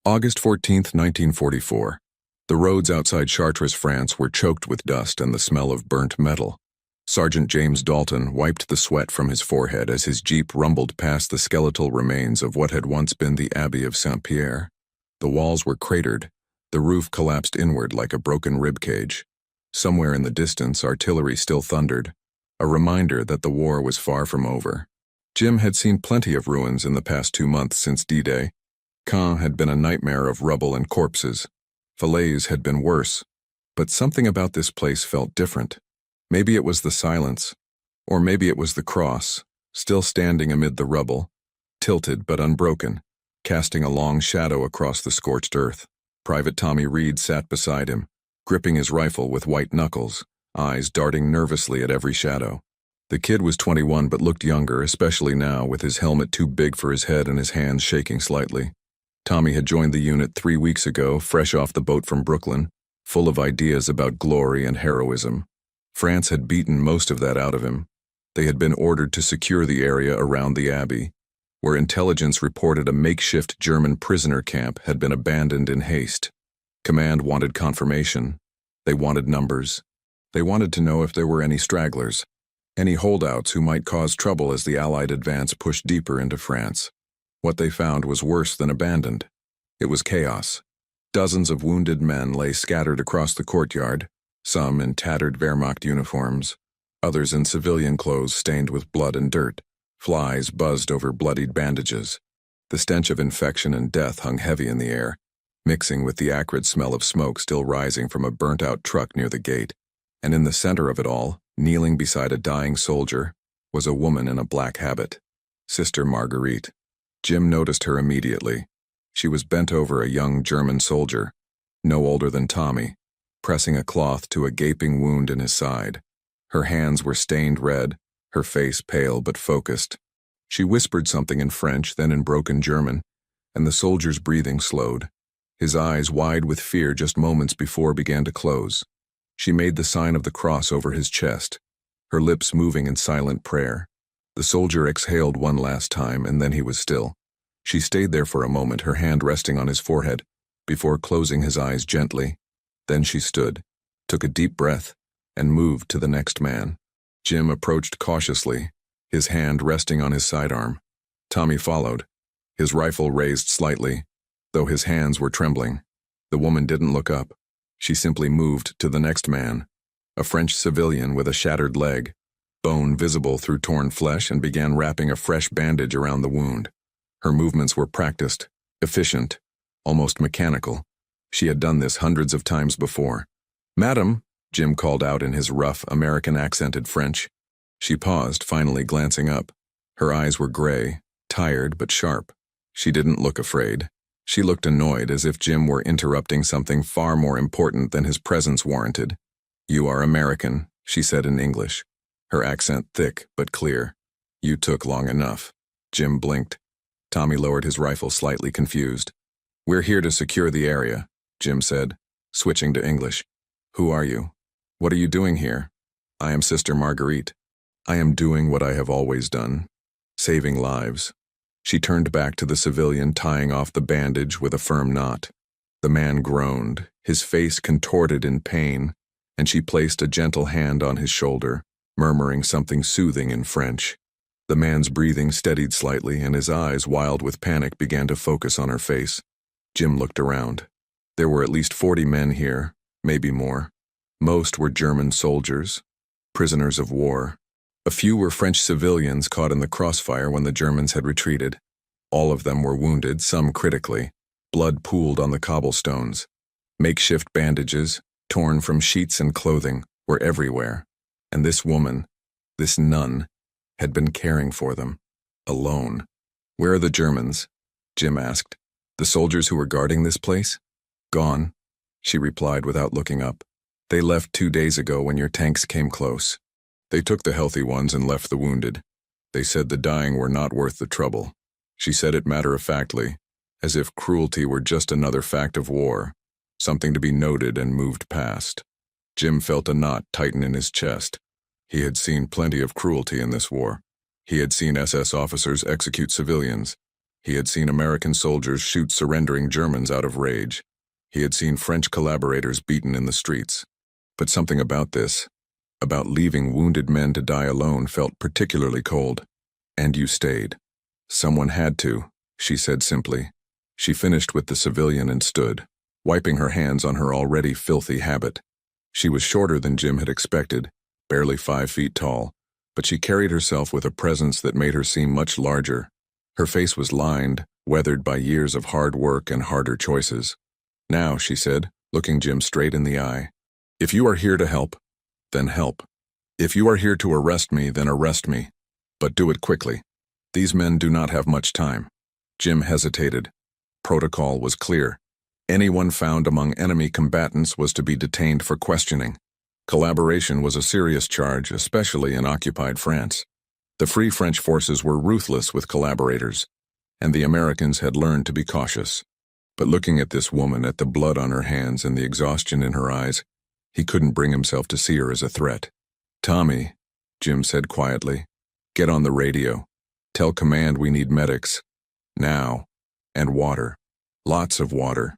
August 14, 1944. The roads outside Chartres, France were choked with dust and the smell of burnt metal. Sergeant James Dalton wiped the sweat from his forehead as his jeep rumbled past the skeletal remains of what had once been the Abbey of Saint-Pierre. The walls were cratered, the roof collapsed inward like a broken rib cage. Somewhere in the distance, artillery still thundered, a reminder that the war was far from over. Jim had seen plenty of ruins in the past 2 months since D-Day. Caen had been a nightmare of rubble and corpses. Falaise had been worse, but something about this place felt different. Maybe it was the silence, or maybe it was the cross, still standing amid the rubble, tilted but unbroken, casting a long shadow across the scorched earth. Private Tommy Reed sat beside him, gripping his rifle with white knuckles, eyes darting nervously at every shadow. The kid was 21 but looked younger, especially now with his helmet too big for his head and his hands shaking slightly. Tommy had joined the unit 3 weeks ago, fresh off the boat from Brooklyn, full of ideas about glory and heroism. France had beaten most of that out of him. They had been ordered to secure the area around the Abbey, where intelligence reported a makeshift German prisoner camp had been abandoned in haste. Command wanted confirmation. They wanted numbers. They wanted to know if there were any stragglers, any holdouts who might cause trouble as the Allied advance pushed deeper into France. What they found was worse than abandoned. It was chaos. Dozens of wounded men lay scattered across the courtyard, some in tattered Wehrmacht uniforms, others in civilian clothes stained with blood and dirt. Flies buzzed over bloodied bandages. The stench of infection and death hung heavy in the air, mixing with the acrid smell of smoke still rising from a burnt-out truck near the gate. And in the center of it all, kneeling beside a dying soldier, was a woman in a black habit. Sister Marguerite. Jim noticed her immediately. She was bent over a young German soldier, no older than Tommy, pressing a cloth to a gaping wound in his side. Her hands were stained red, her face pale but focused. She whispered something in French, then in broken German, and the soldier's breathing slowed. His eyes, wide with fear just moments before, began to close. She made the sign of the cross over his chest, her lips moving in silent prayer. The soldier exhaled one last time, and then he was still. She stayed there for a moment, her hand resting on his forehead, before closing his eyes gently. Then she stood, took a deep breath, and moved to the next man. Jim approached cautiously, his hand resting on his sidearm. Tommy followed, his rifle raised slightly, though his hands were trembling. The woman didn't look up. She simply moved to the next man, a French civilian with a shattered leg, bone visible through torn flesh, and began wrapping a fresh bandage around the wound. Her movements were practiced, efficient, almost mechanical. She had done this hundreds of times before. "Madam," Jim called out in his rough, American-accented French. She paused, finally glancing up. Her eyes were gray, tired but sharp. She didn't look afraid. She looked annoyed, as if Jim were interrupting something far more important than his presence warranted. "You are American," she said in English, her accent thick but clear. "You took long enough." Jim blinked. Tommy lowered his rifle, slightly confused. "We're here to secure the area," Jim said, switching to English. "Who are you? What are you doing here?" "I am Sister Marguerite. I am doing what I have always done, saving lives." She turned back to the civilian, tying off the bandage with a firm knot. The man groaned, his face contorted in pain, and she placed a gentle hand on his shoulder, murmuring something soothing in French. The man's breathing steadied slightly, and his eyes, wild with panic, began to focus on her face. Jim looked around. There were at least 40 men here, maybe more. Most were German soldiers, prisoners of war. A few were French civilians caught in the crossfire when the Germans had retreated. All of them were wounded, some critically. Blood pooled on the cobblestones. Makeshift bandages, torn from sheets and clothing, were everywhere. And this woman, this nun, had been caring for them, alone. "Where are the Germans?" Jim asked. "The soldiers who were guarding this place?" "Gone," she replied without looking up. "They left 2 days ago when your tanks came close. They took the healthy ones and left the wounded. They said the dying were not worth the trouble." She said it matter-of-factly, as if cruelty were just another fact of war, something to be noted and moved past. Jim felt a knot tighten in his chest. He had seen plenty of cruelty in this war. He had seen SS officers execute civilians, He had seen American soldiers shoot surrendering Germans out of rage. He had seen French collaborators beaten in the streets. But something about this, about leaving wounded men to die alone, felt particularly cold. And you stayed. Someone had to, she said simply. She finished with the civilian and stood, wiping her hands on her already filthy habit. She was shorter than Jim had expected, barely 5 feet tall, but she carried herself with a presence that made her seem much larger. Her face was lined, weathered by years of hard work and harder choices. Now, she said, looking Jim straight in the eye, if you are here to help, then help. If you are here to arrest me, then arrest me. But do it quickly. These men do not have much time. Jim hesitated. Protocol was clear. Anyone found among enemy combatants was to be detained for questioning. Collaboration was a serious charge, especially in occupied France. The Free French forces were ruthless with collaborators, and the Americans had learned to be cautious. But looking at this woman, at the blood on her hands and the exhaustion in her eyes, he couldn't bring himself to see her as a threat. Tommy, Jim said quietly, get on the radio. Tell command we need medics. Now. And water. Lots of water.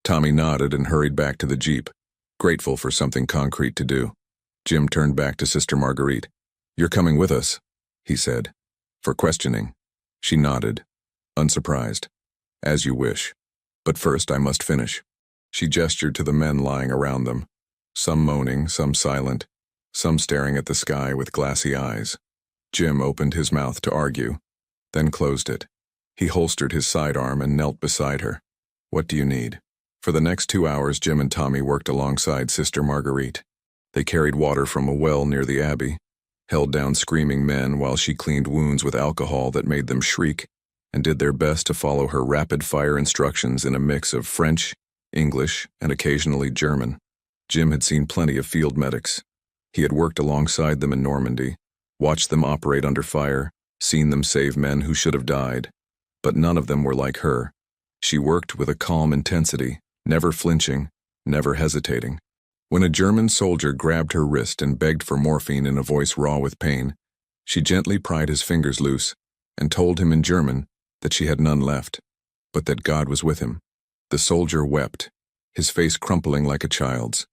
Tommy nodded and hurried back to the jeep, grateful for something concrete to do. Jim turned back to Sister Marguerite. You're coming with us, he said. For questioning. She nodded, unsurprised. As you wish. But first I must finish. She gestured to the men lying around them, some moaning, some silent, some staring at the sky with glassy eyes. Jim opened his mouth to argue, then closed it. He holstered his sidearm and knelt beside her. What do you need? For the next 2 hours, Jim and Tommy worked alongside Sister Marguerite. They carried water from a well near the abbey, held down screaming men while she cleaned wounds with alcohol that made them shriek, and did their best to follow her rapid-fire instructions in a mix of French, English, and occasionally German. Jim had seen plenty of field medics. He had worked alongside them in Normandy, watched them operate under fire, seen them save men who should have died. But none of them were like her. She worked with a calm intensity, never flinching, never hesitating. When a German soldier grabbed her wrist and begged for morphine in a voice raw with pain, she gently pried his fingers loose and told him in German that she had none left, but that God was with him. The soldier wept, his face crumpling like a child's.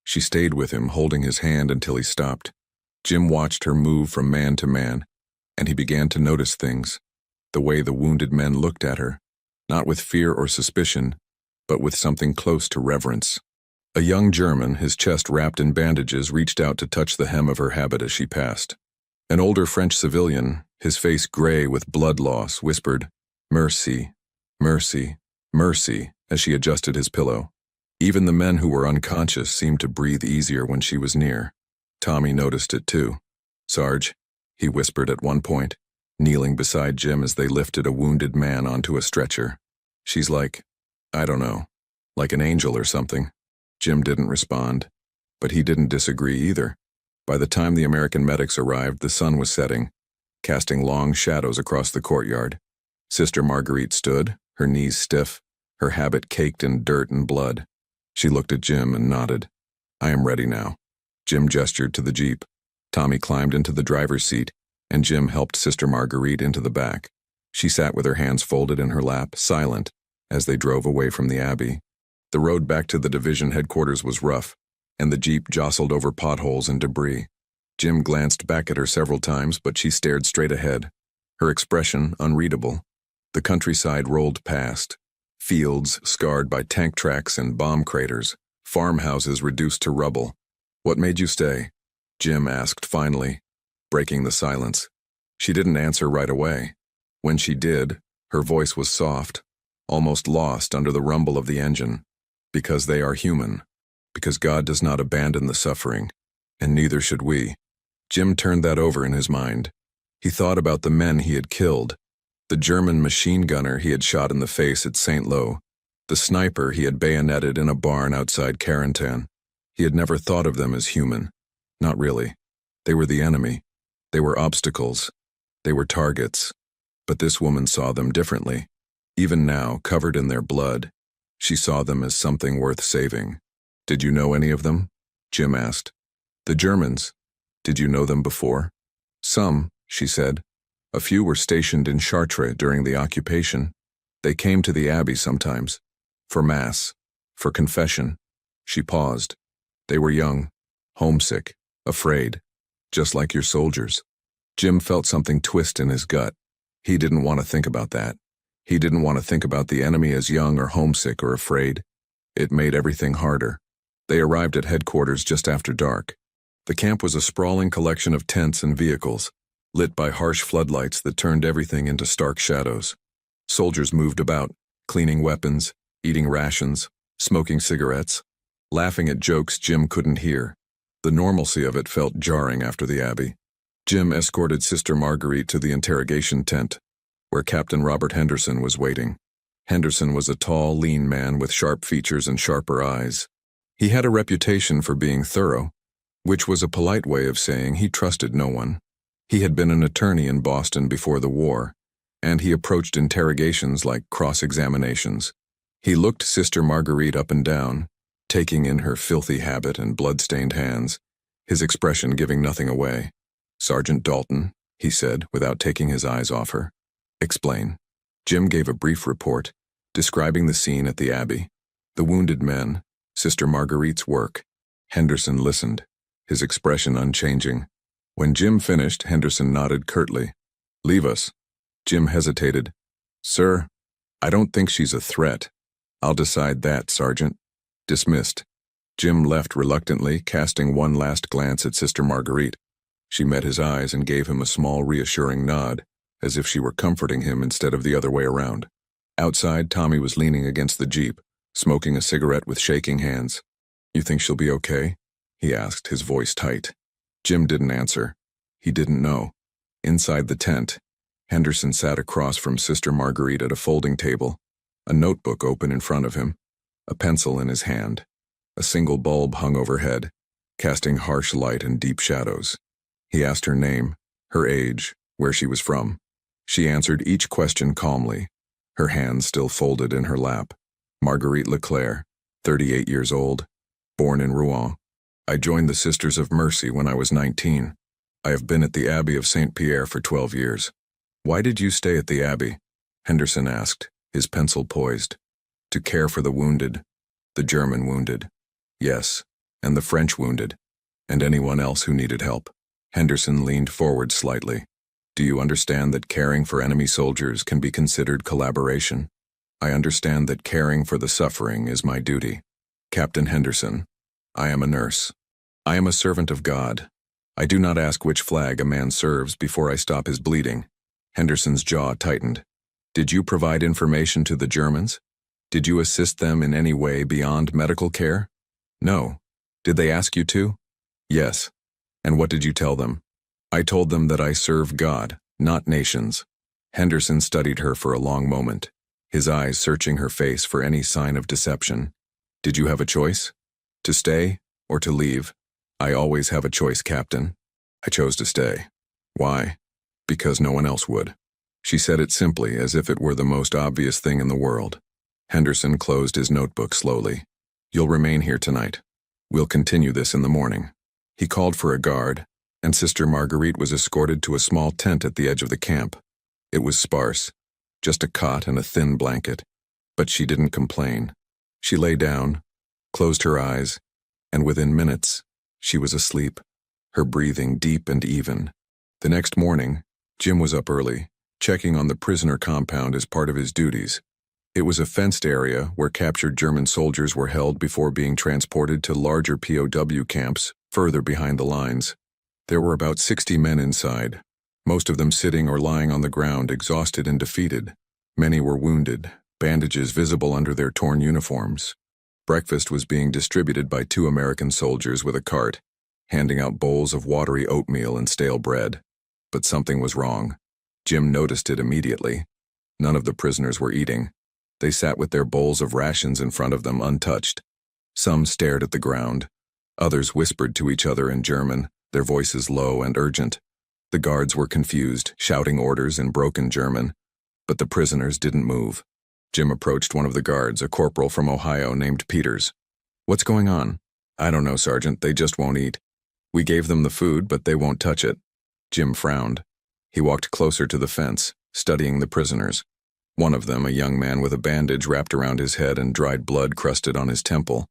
She stayed with him, holding his hand until he stopped. Jim watched her move from man to man, and he began to notice things. The way the wounded men looked at her, not with fear or suspicion, but with something close to reverence. A young German, his chest wrapped in bandages, reached out to touch the hem of her habit as she passed. An older French civilian, his face gray with blood loss, whispered, "Mercy, mercy, mercy," as she adjusted his pillow. Even the men who were unconscious seemed to breathe easier when she was near. Tommy noticed it too. "Sarge," he whispered at one point, kneeling beside Jim as they lifted a wounded man onto a stretcher. "She's like, I don't know, like an angel or something." Jim didn't respond, but he didn't disagree either. By the time the American medics arrived, the sun was setting, casting long shadows across the courtyard. Sister Marguerite stood, her knees stiff, her habit caked in dirt and blood. She looked at Jim and nodded. "I am ready now." Jim gestured to the jeep. Tommy climbed into the driver's seat, and Jim helped Sister Marguerite into the back. She sat with her hands folded in her lap, silent, as they drove away from the abbey. The road back to the division headquarters was rough, and the jeep jostled over potholes and debris. Jim glanced back at her several times, but she stared straight ahead, her expression unreadable. The countryside rolled past, fields scarred by tank tracks and bomb craters, farmhouses reduced to rubble. "What made you stay?" Jim asked finally, breaking the silence. She didn't answer right away. When she did, her voice was soft, almost lost under the rumble of the engine. "Because they are human. Because God does not abandon the suffering, and neither should we." Jim turned that over in his mind. He thought about the men he had killed, the German machine gunner he had shot in the face at St. Lo, the sniper he had bayoneted in a barn outside Carentan. He had never thought of them as human. Not really. They were the enemy. They were obstacles. They were targets. But this woman saw them differently. Even now, covered in their blood, she saw them as something worth saving. "Did you know any of them?" Jim asked. "The Germans. Did you know them before?" "Some," she said. "A few were stationed in Chartres during the occupation." They came to the Abbey sometimes. For Mass. For confession. She paused. They were young, homesick, afraid. Just like your soldiers. Jim felt something twist in his gut. He didn't want to think about that. He didn't want to think about the enemy as young or homesick or afraid. It made everything harder. They arrived at headquarters just after dark. The camp was a sprawling collection of tents and vehicles, lit by harsh floodlights that turned everything into stark shadows. Soldiers moved about, cleaning weapons, eating rations, smoking cigarettes, laughing at jokes Jim couldn't hear. The normalcy of it felt jarring after the Abbey. Jim escorted Sister Marguerite to the interrogation tent, where Captain Robert Henderson was waiting. Henderson was a tall, lean man with sharp features and sharper eyes. He had a reputation for being thorough, which was a polite way of saying he trusted no one. He had been an attorney in Boston before the war, and he approached interrogations like cross-examinations. He looked Sister Marguerite up and down, taking in her filthy habit and blood-stained hands, his expression giving nothing away. "Sergeant Dalton," he said, without taking his eyes off her. "Explain." Jim gave a brief report, describing the scene at the Abbey. The wounded men, Sister Marguerite's work. Henderson listened, his expression unchanging. When Jim finished, Henderson nodded curtly. "Leave us." Jim hesitated. "Sir, I don't think she's a threat." "I'll decide that, Sergeant." Dismissed. Jim left reluctantly, casting one last glance at Sister Marguerite. She met his eyes and gave him a small, reassuring nod, as if she were comforting him instead of the other way around. Outside, Tommy was leaning against the Jeep, smoking a cigarette with shaking hands. "You think she'll be okay?" he asked, his voice tight. Jim didn't answer. He didn't know. Inside the tent, Henderson sat across from Sister Marguerite at a folding table, a notebook open in front of him, a pencil in his hand. A single bulb hung overhead, casting harsh light and deep shadows. He asked her name, her age, where she was from. She answered each question calmly, her hands still folded in her lap. "Marguerite Leclerc, 38 years old, born in Rouen. I joined the Sisters of Mercy when I was 19. I have been at the Abbey of St. Pierre for 12 years. "Why did you stay at the Abbey?" Henderson asked, his pencil poised. "To care for the wounded. The German wounded. Yes, and the French wounded, and anyone else who needed help." Henderson leaned forward slightly. "Do you understand that caring for enemy soldiers can be considered collaboration?" "I understand that caring for the suffering is my duty. Captain Henderson, I am a nurse. I am a servant of God. I do not ask which flag a man serves before I stop his bleeding." Henderson's jaw tightened. "Did you provide information to the Germans? Did you assist them in any way beyond medical care?" "No." "Did they ask you to?" "Yes." "And what did you tell them?" "I told them that I serve God, not nations." Henderson studied her for a long moment, his eyes searching her face for any sign of deception. "Did you have a choice? To stay or to leave?" "I always have a choice, Captain. I chose to stay." "Why?" "Because no one else would." She said it simply, as if it were the most obvious thing in the world. Henderson closed his notebook slowly. "You'll remain here tonight. We'll continue this in the morning." He called for a guard, and Sister Marguerite was escorted to a small tent at the edge of the camp. It was sparse, just a cot and a thin blanket, but she didn't complain. She lay down, closed her eyes, and within minutes, she was asleep, her breathing deep and even. The next morning, Jim was up early, checking on the prisoner compound as part of his duties. It was a fenced area where captured German soldiers were held before being transported to larger POW camps further behind the lines. There were about 60 men inside, most of them sitting or lying on the ground, exhausted and defeated. Many were wounded, bandages visible under their torn uniforms. Breakfast was being distributed by 2 American soldiers with a cart, handing out bowls of watery oatmeal and stale bread. But something was wrong. Jim noticed it immediately. None of the prisoners were eating. They sat with their bowls of rations in front of them untouched. Some stared at the ground. Others whispered to each other in German, their voices low and urgent. The guards were confused, shouting orders in broken German, but the prisoners didn't move. Jim approached one of the guards, a corporal from Ohio named Peters. "What's going on?" "I don't know, Sergeant. They just won't eat. We gave them the food, but they won't touch it." Jim frowned. He walked closer to the fence, studying the prisoners. One of them, a young man with a bandage wrapped around his head and dried blood crusted on his temple,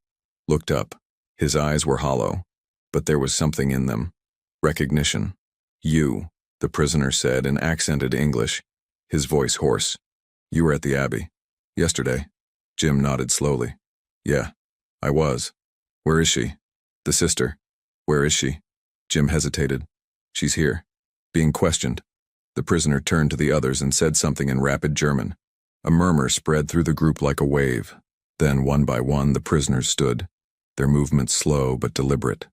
looked up. His eyes were hollow, but there was something in them. Recognition. "You," the prisoner said in accented English, his voice hoarse. "You were at the Abbey. Yesterday." Jim nodded slowly. "Yeah, I was. Where is she?" "The sister. Where is she?" Jim hesitated. "She's here. Being questioned." The prisoner turned to the others and said something in rapid German. A murmur spread through the group like a wave. Then, one by one, the prisoners stood, their movements slow but deliberate.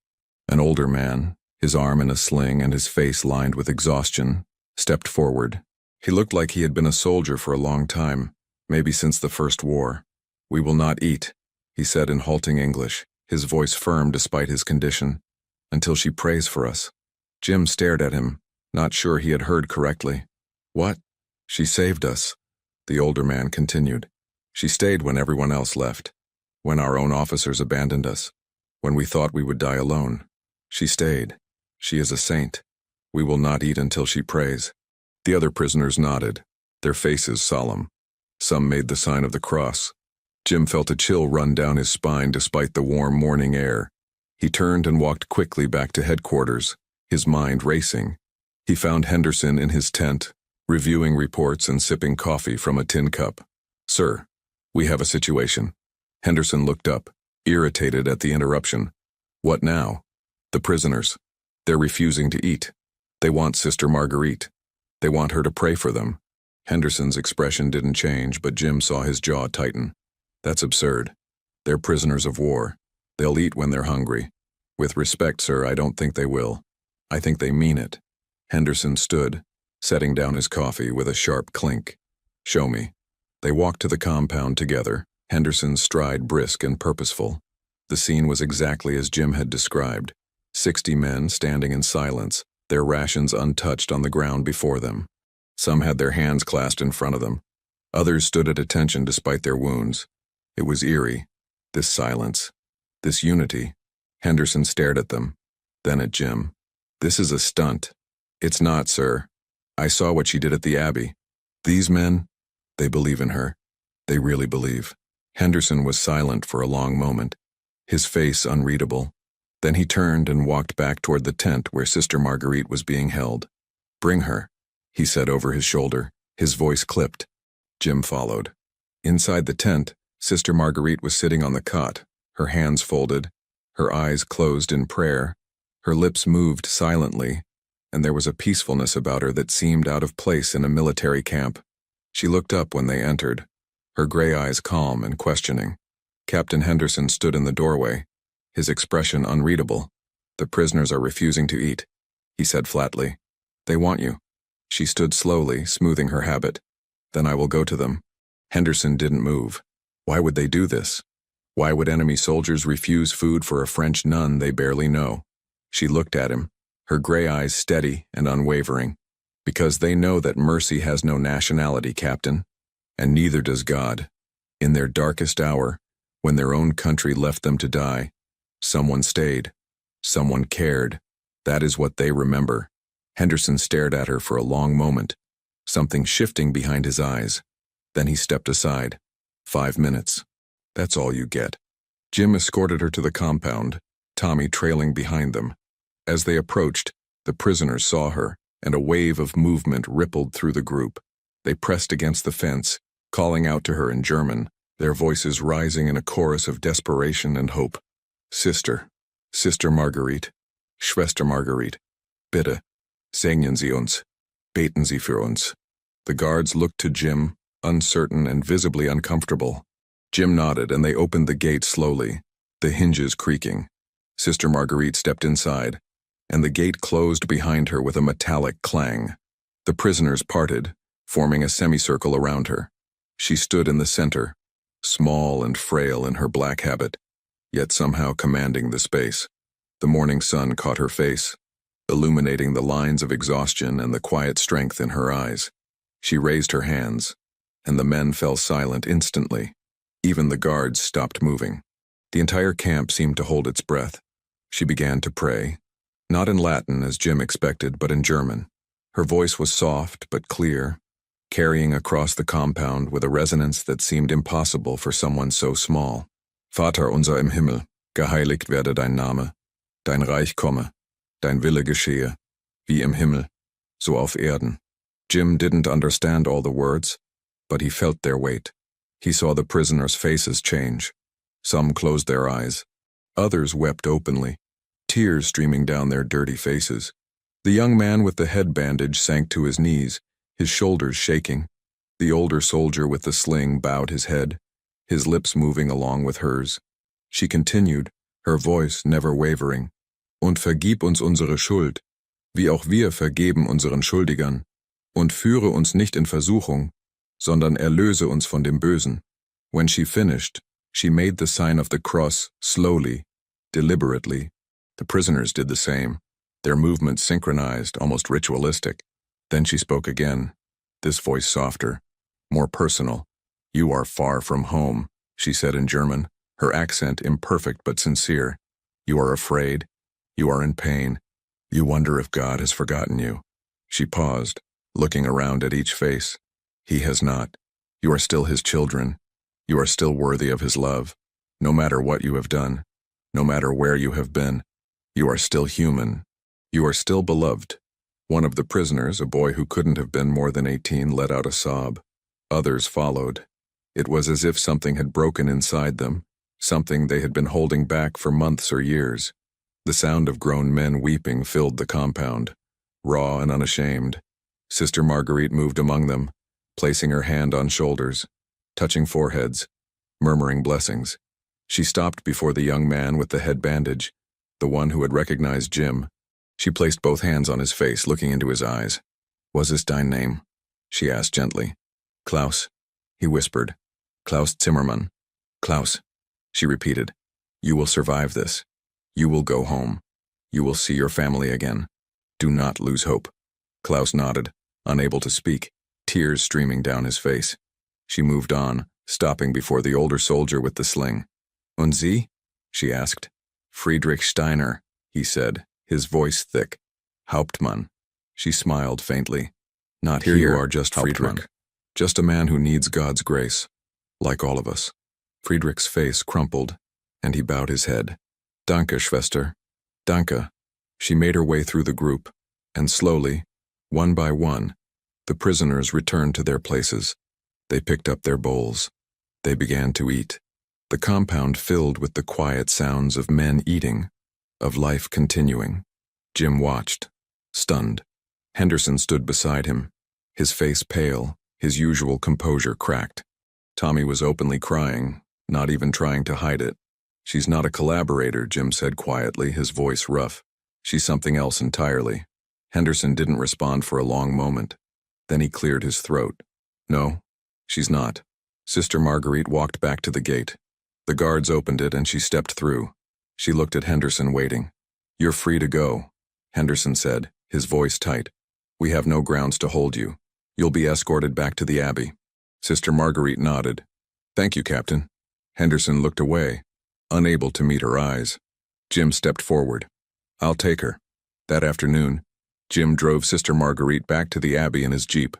An older man, his arm in a sling and his face lined with exhaustion, stepped forward. He looked like he had been a soldier for a long time, maybe since the First War. "We will not eat," he said in halting English, his voice firm despite his condition, "until she prays for us." Jim stared at him, not sure he had heard correctly. "What?" "She saved us," the older man continued. "She stayed when everyone else left, when our own officers abandoned us, when we thought we would die alone. She stayed. She is a saint. We will not eat until she prays." The other prisoners nodded, their faces solemn. Some made the sign of the cross. Jim felt a chill run down his spine despite the warm morning air. He turned and walked quickly back to headquarters, his mind racing. He found Henderson in his tent, reviewing reports and sipping coffee from a tin cup. "Sir, we have a situation." Henderson looked up, irritated at the interruption. "What now?" "The prisoners. They're refusing to eat. They want Sister Marguerite. They want her to pray for them." Henderson's expression didn't change, but Jim saw his jaw tighten. "That's absurd. They're prisoners of war. They'll eat when they're hungry. With respect, sir, I don't think they will. I think they mean it." Henderson stood, setting down his coffee with a sharp clink. "Show me." They walked to the compound together, Henderson's stride brisk and purposeful. The scene was exactly as Jim had described. 60 men standing in silence, their rations untouched on the ground before them. Some had their hands clasped in front of them. Others stood at attention despite their wounds. It was eerie, this silence, this unity. Henderson stared at them, then at Jim. "This is a stunt." "It's not, sir. I saw what she did at the Abbey. These men, they believe in her. They really believe." Henderson was silent for a long moment, his face unreadable. Then he turned and walked back toward the tent where Sister Marguerite was being held. "Bring her," he said over his shoulder, his voice clipped. Jim followed. Inside the tent, Sister Marguerite was sitting on the cot, her hands folded, her eyes closed in prayer. Her lips moved silently, and there was a peacefulness about her that seemed out of place in a military camp. She looked up when they entered, her gray eyes calm and questioning. Captain Henderson stood in the doorway, his expression unreadable. "The prisoners are refusing to eat," he said flatly. "They want you." She stood slowly, smoothing her habit. "Then I will go to them." Henderson didn't move. Why would they do this? Why would enemy soldiers refuse food for a French nun they barely know? She looked at him, her gray eyes steady and unwavering. "Because they know that mercy has no nationality, Captain, and neither does God. In their darkest hour, when their own country left them to die, someone stayed. Someone cared. That is what they remember." Henderson stared at her for a long moment, something shifting behind his eyes. Then he stepped aside. 5 minutes. That's all you get. Jim escorted her to the compound, Tommy trailing behind them. As they approached, the prisoners saw her, and a wave of movement rippled through the group. They pressed against the fence, calling out to her in German, their voices rising in a chorus of desperation and hope. "Sister, Sister Marguerite, Schwester Marguerite, bitte, segnen Sie uns, beten Sie für uns." The guards looked to Jim, uncertain and visibly uncomfortable. Jim nodded and they opened the gate slowly, the hinges creaking. Sister Marguerite stepped inside, and the gate closed behind her with a metallic clang. The prisoners parted, forming a semicircle around her. She stood in the center, small and frail in her black habit, yet somehow commanding the space. The morning sun caught her face, illuminating the lines of exhaustion and the quiet strength in her eyes. She raised her hands, and the men fell silent instantly. Even the guards stopped moving. The entire camp seemed to hold its breath. She began to pray, not in Latin as Jim expected, but in German. Her voice was soft but clear. carrying across the compound with a resonance that seemed impossible for someone so small. Vater unser im Himmel, geheiligt werde dein Name, dein Reich komme, dein Wille geschehe, wie im Himmel, so auf Erden. Jim didn't understand all the words, but he felt their weight. He saw the prisoners' faces change. Some closed their eyes. Others wept openly, tears streaming down their dirty faces. The young man with the head bandage sank to his knees, his shoulders shaking. The older soldier with the sling bowed his head, his lips moving along with hers. She continued, her voice never wavering. Und vergib uns unsere Schuld, wie auch wir vergeben unseren Schuldigern. Und führe uns nicht in Versuchung, sondern erlöse uns von dem Bösen. When she finished, she made the sign of the cross slowly, deliberately. The prisoners did the same, their movements synchronized, almost ritualistic. Then she spoke again, this voice softer, more personal. You are far from home, she said in German, her accent imperfect but sincere. You are afraid. You are in pain. You wonder if God has forgotten you. She paused, looking around at each face. He has not. You are still his children. You are still worthy of his love. No matter what you have done, no matter where you have been, you are still human. You are still beloved. One of the prisoners, a boy who couldn't have been more than 18, let out a sob. Others followed. It was as if something had broken inside them, something they had been holding back for months or years. The sound of grown men weeping filled the compound, raw and unashamed. Sister Marguerite moved among them, placing her hand on shoulders, touching foreheads, murmuring blessings. She stopped before the young man with the head bandage, the one who had recognized Jim. She placed both hands on his face, looking into his eyes. Was this dein name? She asked gently. Klaus, he whispered. Klaus Zimmermann. Klaus, she repeated. You will survive this. You will go home. You will see your family again. Do not lose hope. Klaus nodded, unable to speak, tears streaming down his face. She moved on, stopping before the older soldier with the sling. Und Sie? She asked. Friedrich Steiner, he said, his voice thick. Hauptmann. She smiled faintly. Not here you are, just Friedrich. Just a man who needs God's grace, like all of us. Friedrich's face crumpled, and he bowed his head. Danke, Schwester. Danke. She made her way through the group, and slowly, one by one, the prisoners returned to their places. They picked up their bowls. They began to eat. The compound filled with the quiet sounds of men eating, of life continuing. Jim watched, stunned. Henderson stood beside him, his face pale, his usual composure cracked. Tommy was openly crying, not even trying to hide it. She's not a collaborator, Jim said quietly, his voice rough. She's something else entirely. Henderson didn't respond for a long moment. Then he cleared his throat. No, she's not. Sister Marguerite walked back to the gate. The guards opened it and she stepped through. She looked at Henderson waiting. You're free to go, Henderson said, his voice tight. We have no grounds to hold you. You'll be escorted back to the Abbey. Sister Marguerite nodded. Thank you, Captain. Henderson looked away, unable to meet her eyes. Jim stepped forward. I'll take her. That afternoon, Jim drove Sister Marguerite back to the Abbey in his jeep.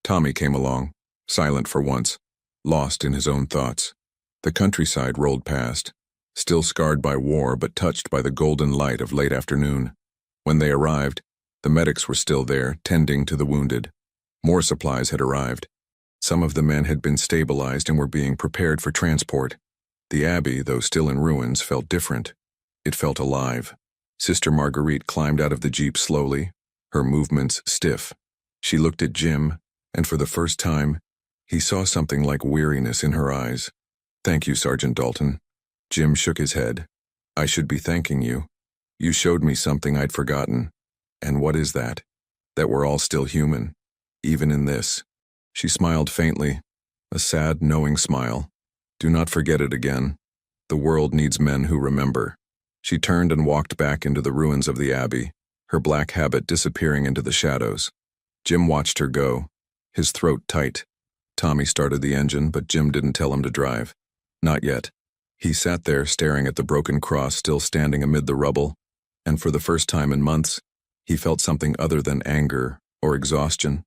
Tommy came along, silent for once, lost in his own thoughts. The countryside rolled past, still scarred by war but touched by the golden light of late afternoon. When they arrived, the medics were still there, tending to the wounded. More supplies had arrived. Some of the men had been stabilized and were being prepared for transport. The Abbey, though still in ruins, felt different. It felt alive. Sister Marguerite climbed out of the jeep slowly, her movements stiff. She looked at Jim, and for the first time, he saw something like weariness in her eyes. Thank you, Sergeant Dalton. Jim shook his head. I should be thanking you. You showed me something I'd forgotten. And what is that? That we're all still human, even in this. She smiled faintly, a sad, knowing smile. Do not forget it again. The world needs men who remember. She turned and walked back into the ruins of the Abbey, her black habit disappearing into the shadows. Jim watched her go, his throat tight. Tommy started the engine, but Jim didn't tell him to drive. Not yet. He sat there staring at the broken cross still standing amid the rubble, and for the first time in months, he felt something other than anger or exhaustion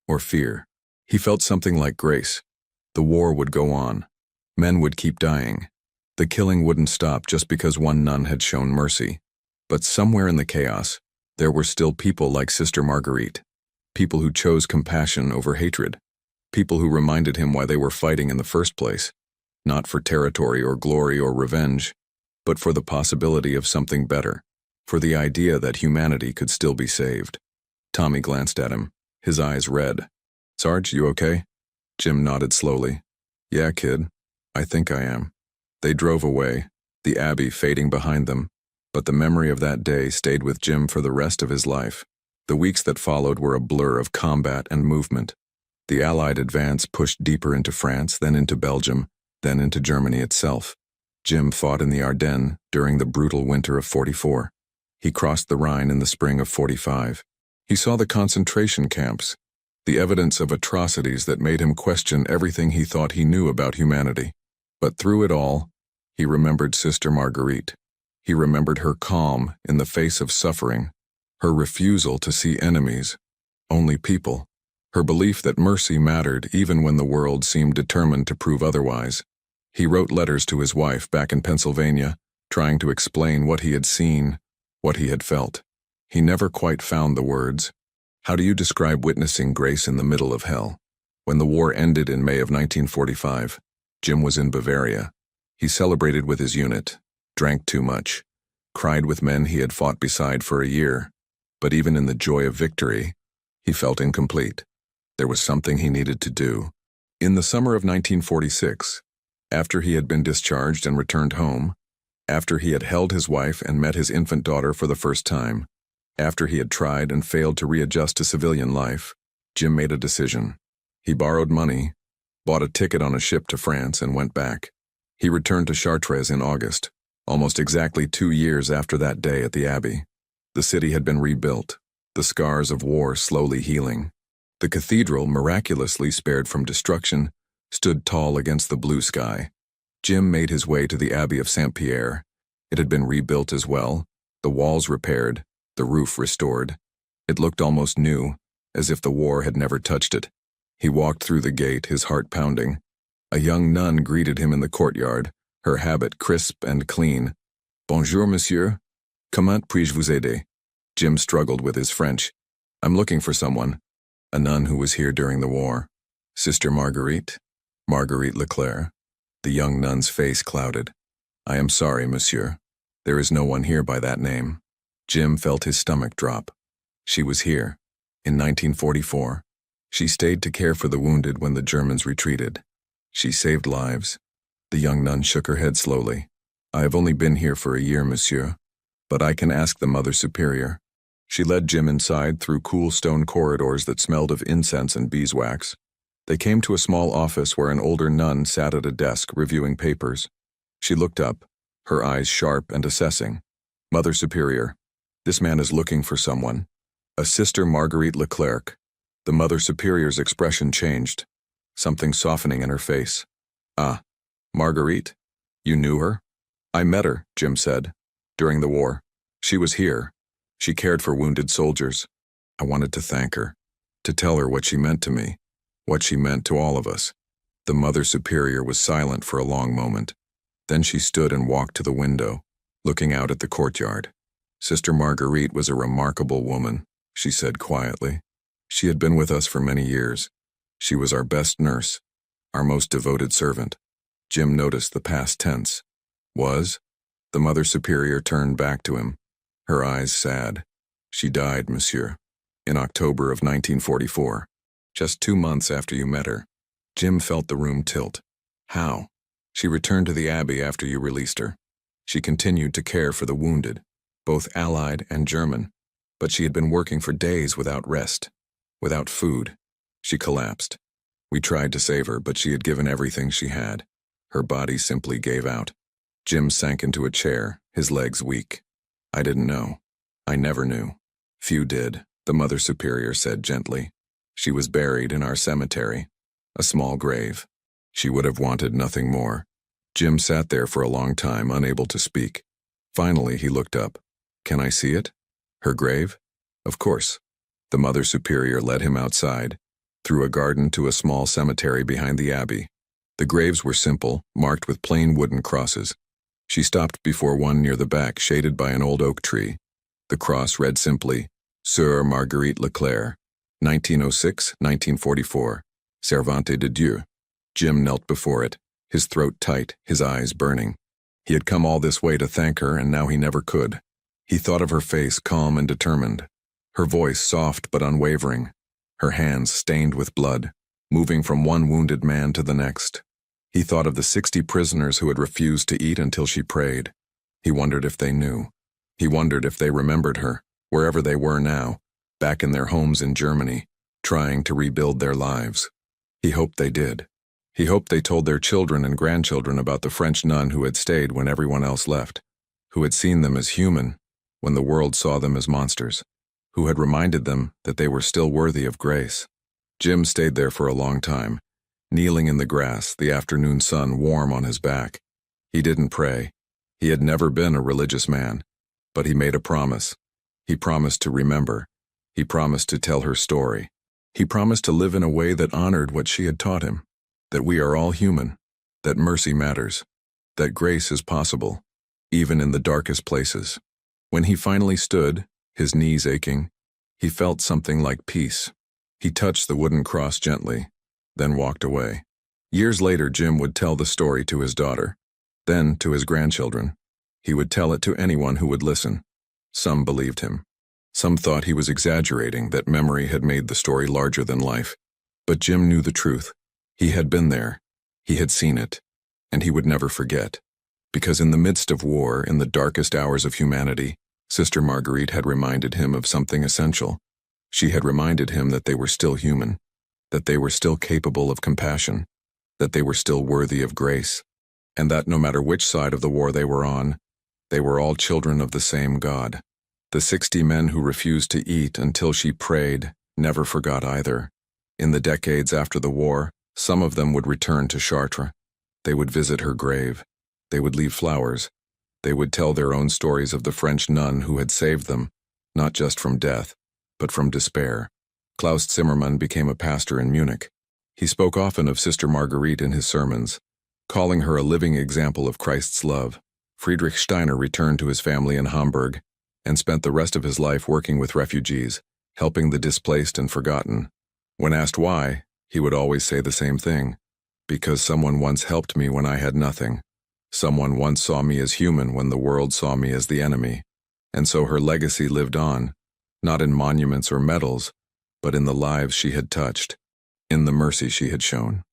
or fear. He felt something like grace. The war would go on. Men would keep dying. The killing wouldn't stop just because one nun had shown mercy. But somewhere in the chaos, there were still people like Sister Marguerite. People who chose compassion over hatred. People who reminded him why they were fighting in the first place. Not for territory or glory or revenge, but for the possibility of something better. For the idea that humanity could still be saved. Tommy glanced at him, his eyes red. "Sarge, you okay?" Jim nodded slowly. "Yeah, kid. I think I am." They drove away, the Abbey fading behind them, but the memory of that day stayed with Jim for the rest of his life. The weeks that followed were a blur of combat and movement. The Allied advance pushed deeper into France, then into Belgium, then into Germany itself. Jim fought in the Ardennes during the brutal winter of '44. He crossed the Rhine in the spring of '45. He saw the concentration camps, the evidence of atrocities that made him question everything he thought he knew about humanity. But through it all, he remembered Sister Marguerite. He remembered her calm in the face of suffering, her refusal to see enemies, only people, her belief that mercy mattered even when the world seemed determined to prove otherwise. He wrote letters to his wife back in Pennsylvania, trying to explain what he had seen, what he had felt. He never quite found the words. How do you describe witnessing grace in the middle of hell? When the war ended in May of 1945, Jim was in Bavaria. He celebrated with his unit, drank too much, cried with men he had fought beside for a year. But even in the joy of victory, he felt incomplete. There was something he needed to do. In the summer of 1946, after he had been discharged and returned home, after he had held his wife and met his infant daughter for the first time, after he had tried and failed to readjust to civilian life, Jim made a decision. He borrowed money, bought a ticket on a ship to France, and went back. He returned to Chartres in August, almost exactly 2 years after that day at the Abbey. The city had been rebuilt, the scars of war slowly healing. The cathedral, miraculously spared from destruction, stood tall against the blue sky. Jim made his way to the Abbey of Saint-Pierre. It had been rebuilt as well, the walls repaired, the roof restored. It looked almost new, as if the war had never touched it. He walked through the gate, his heart pounding. A young nun greeted him in the courtyard, her habit crisp and clean. "Bonjour, monsieur. Comment puis-je vous aider?" Jim struggled with his French. "I'm looking for someone. A nun who was here during the war." "Sister Marguerite?" "Marguerite Leclerc." The young nun's face clouded. "I am sorry, monsieur. There is no one here by that name." Jim felt his stomach drop. She was here, in 1944. She stayed to care for the wounded when the Germans retreated. She saved lives. The young nun shook her head slowly. "I have only been here for a year, monsieur, but I can ask the Mother Superior." She led Jim inside through cool stone corridors that smelled of incense and beeswax. They came to a small office where an older nun sat at a desk reviewing papers. She looked up, her eyes sharp and assessing. "Mother Superior, this man is looking for someone. A Sister Marguerite Leclerc." The Mother Superior's expression changed, something softening in her face. "Ah, Marguerite? You knew her?" "I met her," Jim said, "during the war. She was here. She cared for wounded soldiers. I wanted to thank her, to tell her what she meant to me, what she meant to all of us." The Mother Superior was silent for a long moment. Then she stood and walked to the window, looking out at the courtyard. "Sister Marguerite was a remarkable woman," she said quietly. "She had been with us for many years. She was our best nurse, our most devoted servant." Jim noticed the past tense. "Was?" The Mother Superior turned back to him, her eyes sad. "She died, monsieur, in October of 1944, just 2 months after you met her." Jim felt the room tilt. "How?" "She returned to the Abbey after you released her. She continued to care for the wounded, both Allied and German, but she had been working for days without rest, without food. She collapsed. We tried to save her, but she had given everything she had. Her body simply gave out." Jim sank into a chair, his legs weak. "I didn't know. I never knew." "Few did," the Mother Superior said gently. "She was buried in our cemetery, a small grave. She would have wanted nothing more." Jim sat there for a long time, unable to speak. Finally, he looked up. "Can I see it? Her grave?" "Of course." The Mother Superior led him outside. through a garden to a small cemetery behind the abbey. The graves were simple, marked with plain wooden crosses. She stopped before one near the back, shaded by an old oak tree. The cross read simply, Sœur Marguerite Leclerc, 1906-1944, Servante de Dieu. Jim knelt before it, his throat tight, his eyes burning. He had come all this way to thank her, and now he never could. He thought of her face, calm and determined, her voice soft but unwavering, her hands stained with blood, moving from one wounded man to the next. He thought of the 60 prisoners who had refused to eat until she prayed. He wondered if they knew. He wondered if they remembered her, wherever they were now, back in their homes in Germany, trying to rebuild their lives. He hoped they did. He hoped they told their children and grandchildren about the French nun who had stayed when everyone else left, who had seen them as human when the world saw them as monsters, who had reminded them that they were still worthy of grace. Jim stayed there for a long time, kneeling in the grass, the afternoon sun warm on his back. He didn't pray. He had never been a religious man, but he made a promise. He promised to remember. He promised to tell her story. He promised to live in a way that honored what she had taught him, that we are all human, that mercy matters, that grace is possible, even in the darkest places. When he finally stood, his knees aching, he felt something like peace. He touched the wooden cross gently, then walked away. Years later, Jim would tell the story to his daughter, then to his grandchildren. He would tell it to anyone who would listen. Some believed him. Some thought he was exaggerating, that memory had made the story larger than life. But Jim knew the truth. He had been there. He had seen it. And he would never forget. Because in the midst of war, in the darkest hours of humanity, Sister Marguerite had reminded him of something essential. She had reminded him that they were still human, that they were still capable of compassion, that they were still worthy of grace, and that no matter which side of the war they were on, they were all children of the same God. The 60 men who refused to eat until she prayed never forgot either. In the decades after the war, some of them would return to Chartres. They would visit her grave. They would leave flowers. They would tell their own stories of the French nun who had saved them, not just from death, but from despair. Klaus Zimmermann became a pastor in Munich. He spoke often of Sister Marguerite in his sermons, calling her a living example of Christ's love. Friedrich Steiner returned to his family in Hamburg and spent the rest of his life working with refugees, helping the displaced and forgotten. When asked why, he would always say the same thing: because someone once helped me when I had nothing. Someone once saw me as human when the world saw me as the enemy. And so her legacy lived on, not in monuments or medals, but in the lives she had touched, in the mercy she had shown,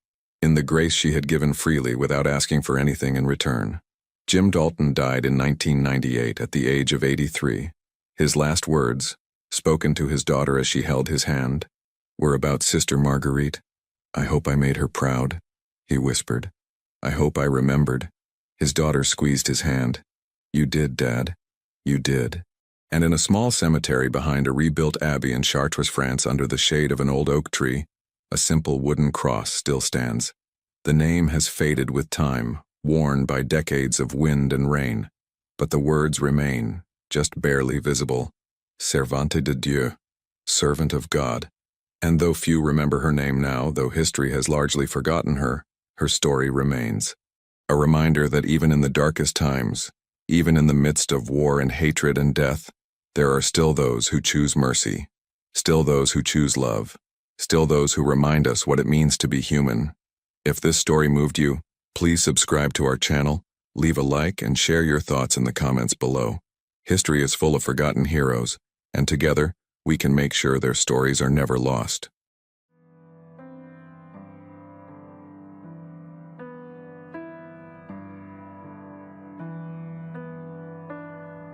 in the grace she had given freely without asking for anything in return. Jim Dalton died in 1998 at the age of 83. His last words, spoken to his daughter as she held his hand, were about Sister Marguerite. "I hope I made her proud," he whispered. "I hope I remembered." His daughter squeezed his hand. "You did, Dad. You did." And in a small cemetery behind a rebuilt abbey in Chartres, France, under the shade of an old oak tree, a simple wooden cross still stands. The name has faded with time, worn by decades of wind and rain, but the words remain, just barely visible. Servante de Dieu, servant of God. And though few remember her name now, though history has largely forgotten her, her story remains. A reminder that even in the darkest times, even in the midst of war and hatred and death, there are still those who choose mercy, still those who choose love, still those who remind us what it means to be human. If this story moved you, please subscribe to our channel, leave a like, and share your thoughts in the comments below. History is full of forgotten heroes, and together, we can make sure their stories are never lost.